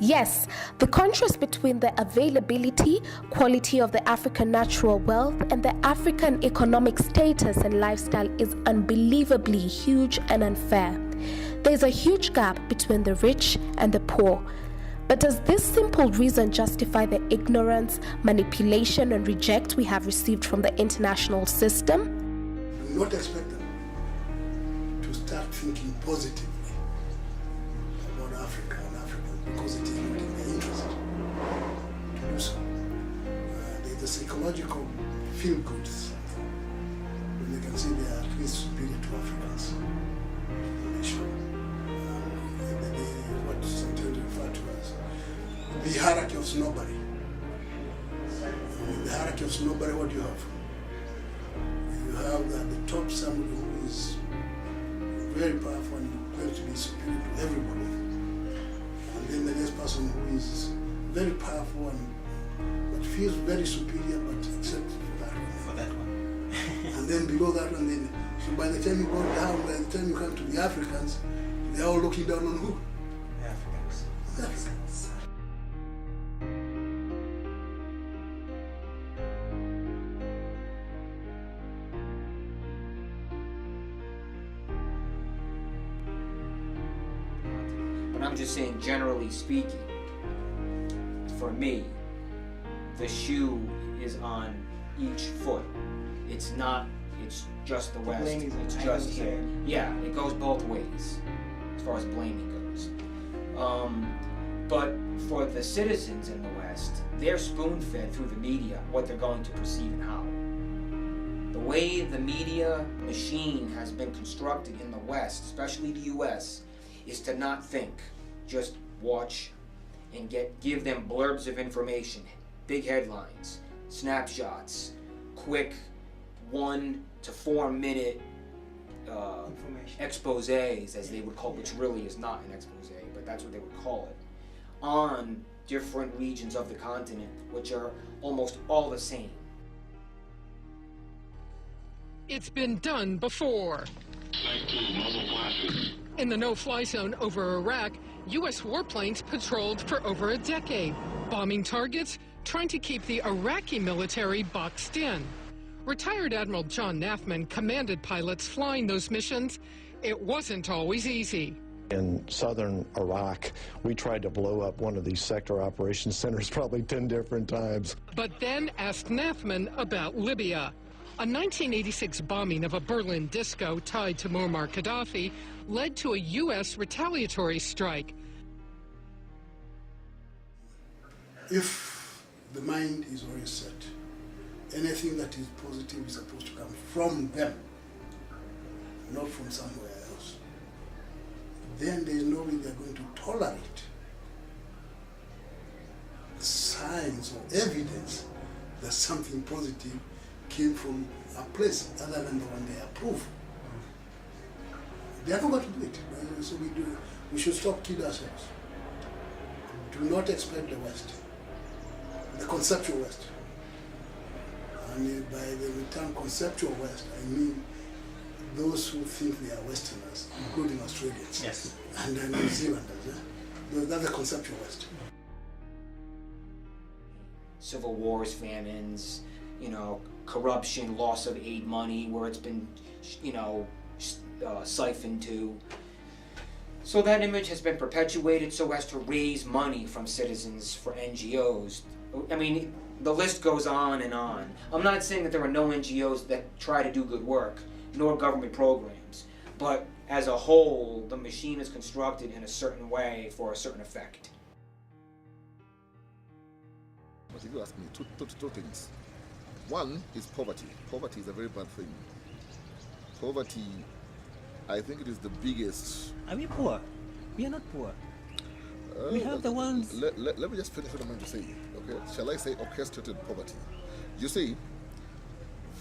Yes, the contrast between the availability, quality of the African natural wealth and the African economic status and lifestyle is unbelievably huge and unfair. There's a huge gap between the rich and the poor. But does this simple reason justify the ignorance, manipulation, and reject we have received from the international system? Do not expect them to start thinking positively about Africa and Africans because it is not in their interest to do so. There's a psychological feel-good something when they can see they are at least superior to Africans. What sometimes referred to as the hierarchy of snobbery. In the hierarchy of snobbery, what do you have? You have at the top somebody who is very powerful and claims to be superior to everybody. And then the next person who is very powerful and but feels very superior, but except for that one. For that one. And then below that one, then so by the time you go down, by the time you come to the Africans, they're all looking down on who? The Africans. The Africans. But I'm just saying, generally speaking, for me, the shoe is on each foot. It's not, it's just the West, it's just here. Yeah, it goes both ways, as far as blaming goes. But for the citizens in the West, they're spoon-fed through the media what they're going to perceive and how. The way the media machine has been constructed in the West, especially the US, is to not think, just watch and give them blurbs of information, big headlines, snapshots, quick 1 to 4 minute exposés, as they would call it, which really is not an expose, but that's what they would call it, on different regions of the continent, which are almost all the same. It's been done before. In the no-fly zone over Iraq, U.S. warplanes patrolled for over a decade, bombing targets, trying to keep the Iraqi military boxed in. Retired Admiral John Nathman commanded pilots flying those missions. It wasn't always easy. In southern Iraq, we tried to blow up one of these sector operations centers probably 10 different times. But then asked Nathman about Libya. A 1986 bombing of a Berlin disco tied to Muammar Gaddafi led to a U.S. retaliatory strike. If the mind is already set, anything that is positive is supposed to come from them, not from somewhere else. Then there is no way they're going to tolerate signs or evidence that something positive came from a place other than the one they approve. They are not going to do it. So we should stop kidding ourselves. Do not expect the West, the conceptual West. And by the term conceptual West, I mean those who think they are Westerners, including Australians. Yes. And New Zealanders. That's the conceptual West. Civil wars, famines, corruption, loss of aid money, where it's been, siphoned to. So that image has been perpetuated so as to raise money from citizens for NGOs. I mean, the list goes on and on. I'm not saying that there are no NGOs that try to do good work, nor government programs, but as a whole, the machine is constructed in a certain way for a certain effect. But if you ask me, two things. One is poverty. Poverty is a very bad thing. Poverty, I think it is the biggest... Are we poor? We are not poor. We have the ones... Let me just finish what I'm going to say, okay? Shall I say orchestrated poverty? You see,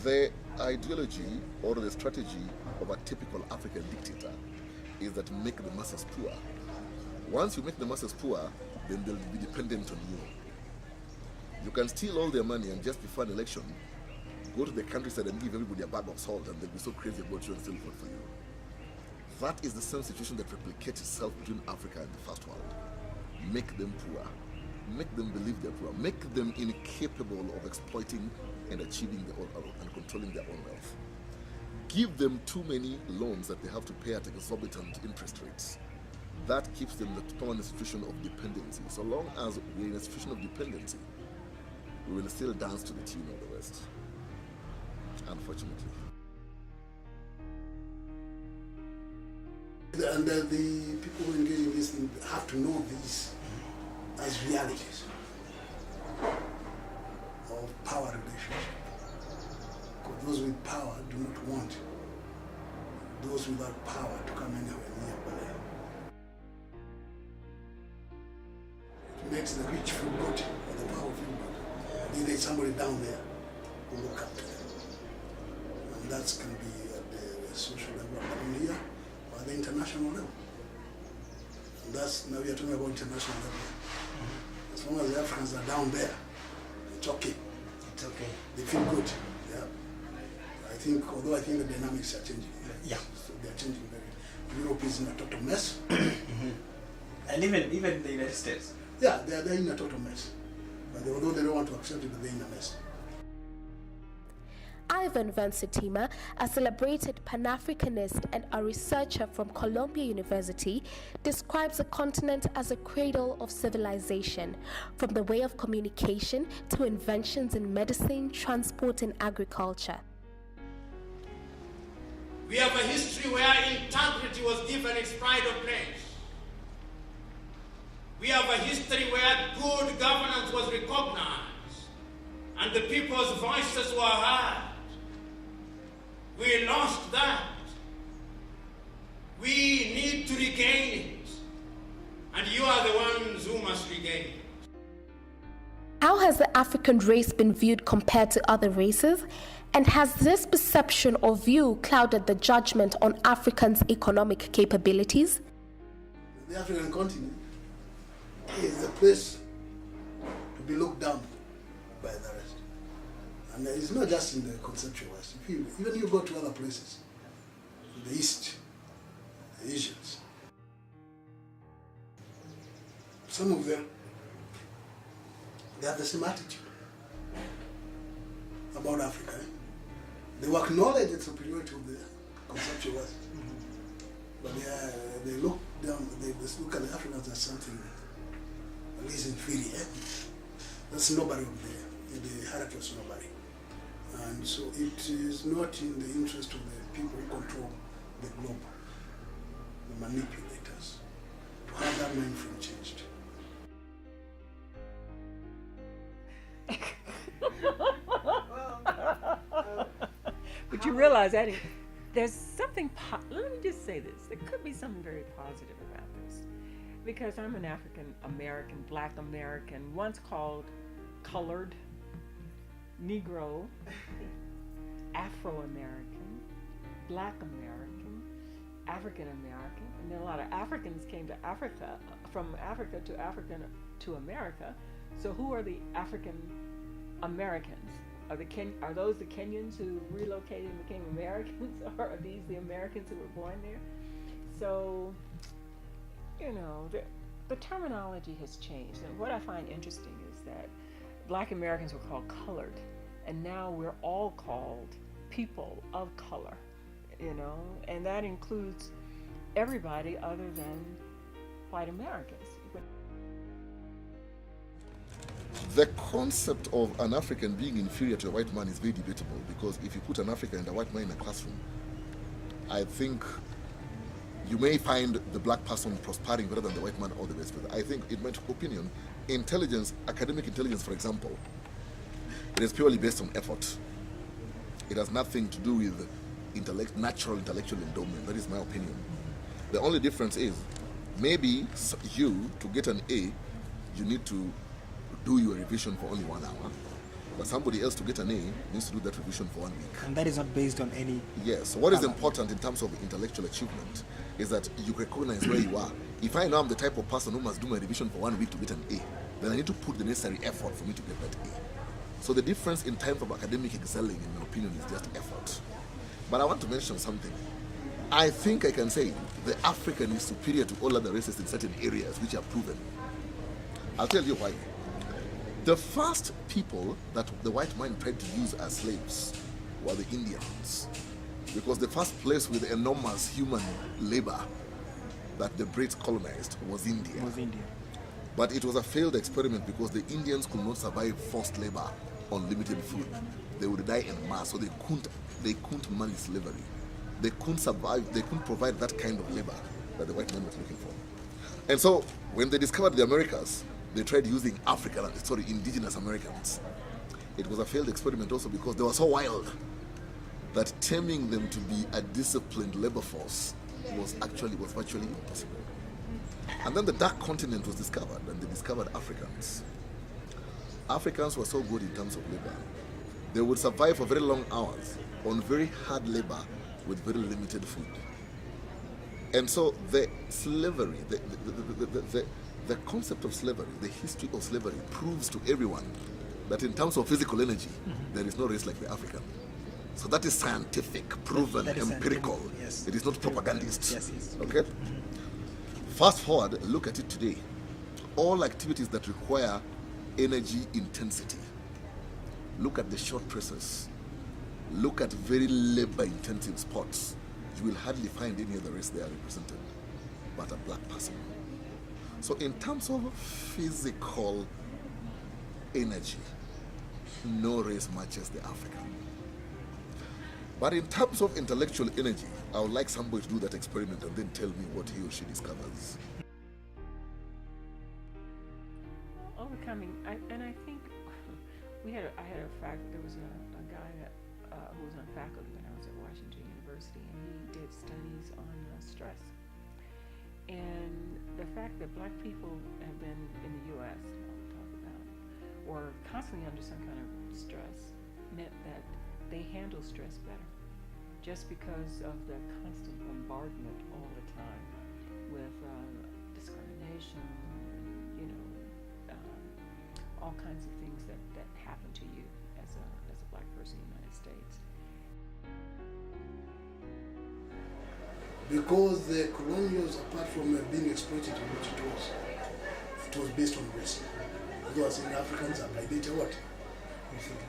the ideology or the strategy of a typical African dictator is that make the masses poor. Once you make the masses poor, then they'll be dependent on you. You can steal all their money and just before an election, go to the countryside and give everybody a bag of salt and they'll be so crazy about you and still vote for you. That is the same situation that replicates itself between Africa and the First World. make them poor, make them believe they're poor, make them incapable of exploiting and achieving their own and controlling their own wealth. Give them too many loans that they have to pay at exorbitant interest rates. That keeps them in the permanent situation of dependency. So long as we're in a situation of dependency, we will still dance to the tune of the West, unfortunately. And the people who engage in this thing have to know these as realities of power relationship. Because those with power do not want those without power to come anywhere nearby. It makes the rich feel good, or the power feel good. Then there's somebody down there who look up to them. And that can be at the social level down here, or at the international level. And that's, now we are talking about international level. As long as the Africans are down there, it's okay. It's okay. They feel good. Yeah. I think, although I think the dynamics are changing. Yeah. So they are changing very. Europe is in a total mess. And even the United States. Yeah, they're in a total mess. But although they don't want to accept it, but they're in a mess. Ivan Van Sertima, a celebrated Pan-Africanist and a researcher from Columbia University, describes the continent as a cradle of civilization, from the way of communication to inventions in medicine, transport, and agriculture. We have a history where integrity was given its pride of place. We have a history where good governance was recognized and the people's voices were heard. We lost that. We need to regain it. And you are the ones who must regain it. How has the African race been viewed compared to other races? And has this perception or view clouded the judgment on Africans' economic capabilities? The African continent is a place to be looked down by the rest. And it's not just in the conceptual West. Even you go to other places, the East, the Asians, some of them, they have the same attitude about Africa. They will acknowledge the superiority of the conceptual West. But they look down, they look at the Africans as something at least inferior. That's nobody over there, the hierarchy of nobody. And so it is not in the interest of the people who control the globe, the manipulators, to have that mind frame changed. But you realize that there's something, let me just say this, there could be something very positive about this. Because I'm an African American, Black American, once called colored, Negro, Afro-American, Black American, African American, and then a lot of Africans came to Africa, from Africa to America. So who are the African Americans? Are those the Kenyans who relocated and became Americans, or are these the Americans who were born there? So, you know, the terminology has changed. And what I find interesting is that Black Americans were called colored, and now we're all called people of color, you know, and that includes everybody other than white Americans. The concept of an African being inferior to a white man is very debatable, because if you put an African and a white man in a classroom, I think you may find the black person prospering better than the white man or the vice versa. I think, in my opinion, intelligence, academic intelligence, for example, it is purely based on effort. It has nothing to do with natural intellectual endowment. That is my opinion. The only difference is, maybe you, to get an A, you need to do your revision for only 1 hour, but somebody else to get an A needs to do that revision for 1 week. And that is not based on any... Yes, so what is important in terms of intellectual achievement is that you recognize where you are. If I know I'm the type of person who must do my revision for 1 week to get an A, then I need to put the necessary effort for me to get that A. So the difference in time from academic excelling, in my opinion, is just effort. But I want to mention something. I think I can say the African is superior to all other races in certain areas which are proven. I'll tell you why. The first people that the white man tried to use as slaves were the Indians, because the first place with enormous human labor that the Brits colonized was India. But it was a failed experiment because the Indians could not survive forced labor on limited food. They would die en masse, so they couldn't manage slavery. They couldn't survive, they couldn't provide that kind of labor that the white man was looking for. And so when they discovered the Americas, they tried using indigenous Americans. It was a failed experiment also because they were so wild that taming them to be a disciplined labor force was virtually impossible. And then the dark continent was discovered, and they discovered Africans. Africans were so good in terms of labor. They would survive for very long hours on very hard labor with very limited food. And so the slavery, the concept of slavery, the history of slavery proves to everyone that in terms of physical energy, there is no race like the African. So that is scientific, proven, empirical. Yes. It is not propagandist. Yes. Okay? Fast forward, look at it today. All activities that require energy intensity. Look at the short presses. Look at very labor-intensive sports. You will hardly find any other race there represented but a black person. So in terms of physical energy, no race matches the African. But in terms of intellectual energy, I would like somebody to do that experiment and then tell me what he or she discovers. Overcoming, I think I had a fact. There was a guy that who was on faculty when I was at Washington University, and he did studies on stress. And the fact that black people have been in the U.S. I'll talk about, or constantly under some kind of stress, meant that they handle stress better, just because of the constant bombardment all the time with discrimination, all kinds of things that happen to you as a black person in the United States. Because the colonials, apart from being exploited, which it was based on race. Otherwise, in Africans are by nature what?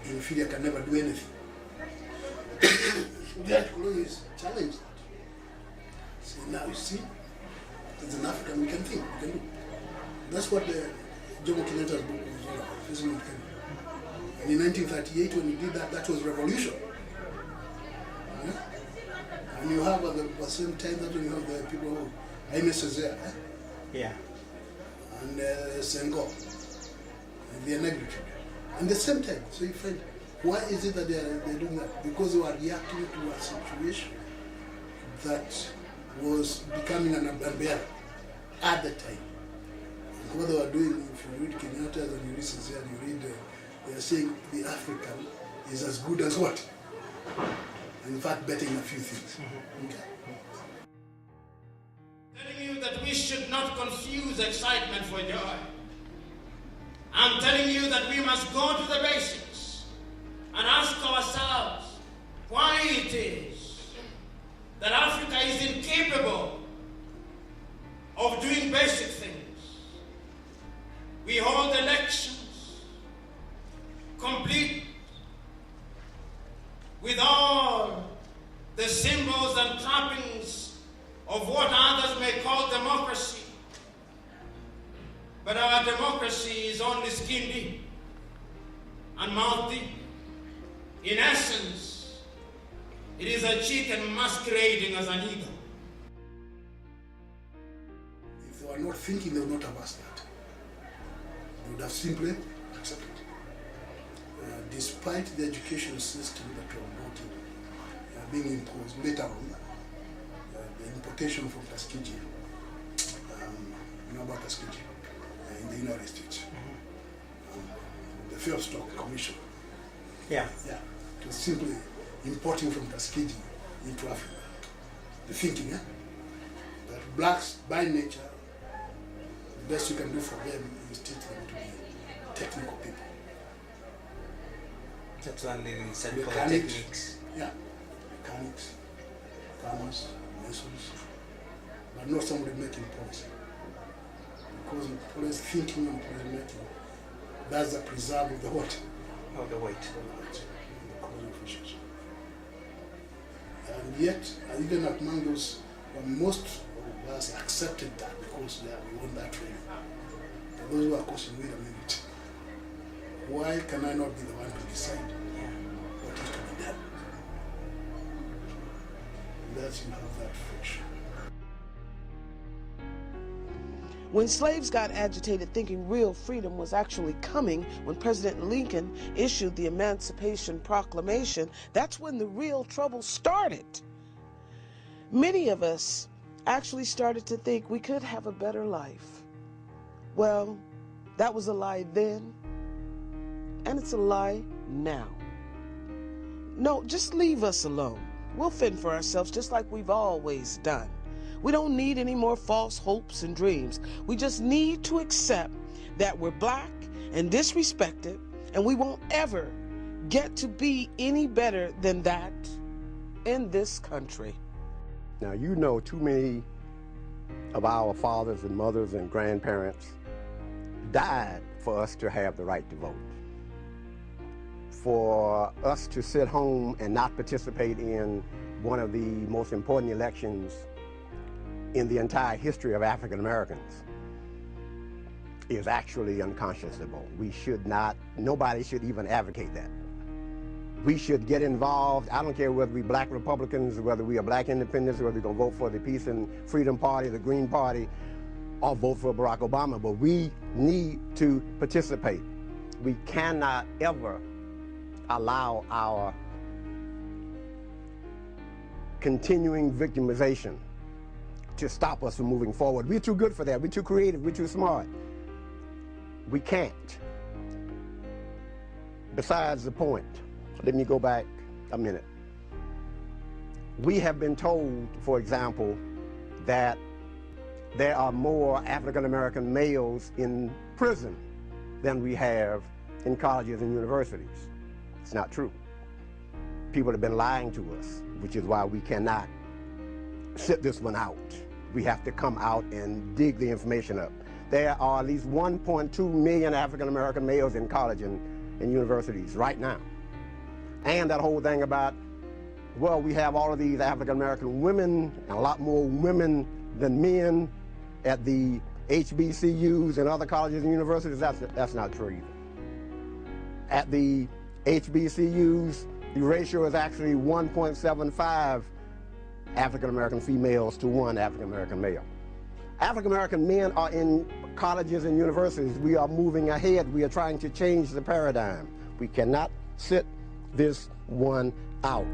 Inferior, can never do anything. The colonials challenged that. So now you see, as an African, we can think, we can do. That's what the Jomo Kenyatta's book was all about, President Kenya. And in 1938, when he did that, that was revolution. Yeah? And you have at the same time that you have the people who, Aimé Césaire, yeah, and Senghor, and the negritude. And the same time, so you find, why is it that they're doing that? Because they were reacting to a situation that was becoming unbearable at the time. And what they were doing, if you read Kenyatta and you read Césaire and you read, they are saying the African is as good as what? In fact, better in a few things. Okay. Telling you that we should not confuse excitement for joy. I'm telling you that we must go to the basics and ask ourselves why it is that Africa is incapable of doing basic things. We hold elections complete with all the symbols and trappings of what others may call democracy. But our democracy is only skin deep and mouth deep. In essence, it is a chicken masquerading as an eagle. If they were not thinking, they would not have asked that. They would have simply accepted. Despite the education system that was brought in, being imposed later on, the importation from Tuskegee, you know about Tuskegee, in the United States, the Fairstock Commission. Yeah. Yeah. It was simply importing from Tuskegee into Africa. The thinking, that blacks by nature, the best you can do for them is teach them to be technical people. That's only simple Mechanics, techniques. yeah, mechanics, farmers, masons, but not somebody making policy. Because of police thinking and police making, that's the preserve of the what? Oh, the weight. The causing fishes. And yet, even among those, most of us accepted that because we want that training. And those who are questioning, wait a minute, why can I not be the one to decide what is to be done? Let's have that friction. When slaves got agitated thinking real freedom was actually coming, when President Lincoln issued the Emancipation Proclamation, that's when the real trouble started. Many of us actually started to think we could have a better life. Well, that was a lie then, and it's a lie now. No, just leave us alone. We'll fend for ourselves just like we've always done. We don't need any more false hopes and dreams. We just need to accept that we're black and disrespected, and we won't ever get to be any better than that in this country. Now, you know, too many of our fathers and mothers and grandparents died for us to have the right to vote. For us to sit home and not participate in one of the most important elections in the entire history of African Americans is actually unconscionable. We should not, nobody should even advocate that. We should get involved. I don't care whether we're black Republicans, whether we are black independents, whether we're gonna vote for the Peace and Freedom Party, the Green Party, or vote for Barack Obama, but we need to participate. We cannot ever allow our continuing victimization to stop us from moving forward. We're too good for that. We're too creative. We're too smart. We can't. Besides the point, let me go back a minute. We have been told, for example, that there are more African American males in prison than we have in colleges and universities. It's not true. People have been lying to us, which is why we cannot sit this one out. We have to come out and dig the information up. There are at least 1.2 million African American males in college and universities right now. And that whole thing about, well, we have all of these African American women, and a lot more women than men at the HBCUs and other colleges and universities, that's not true either. At the HBCUs, the ratio is actually 1.75 African American females to 1 African American male. African American men are in colleges and universities. We are moving ahead. We are trying to change the paradigm. We cannot sit this one out.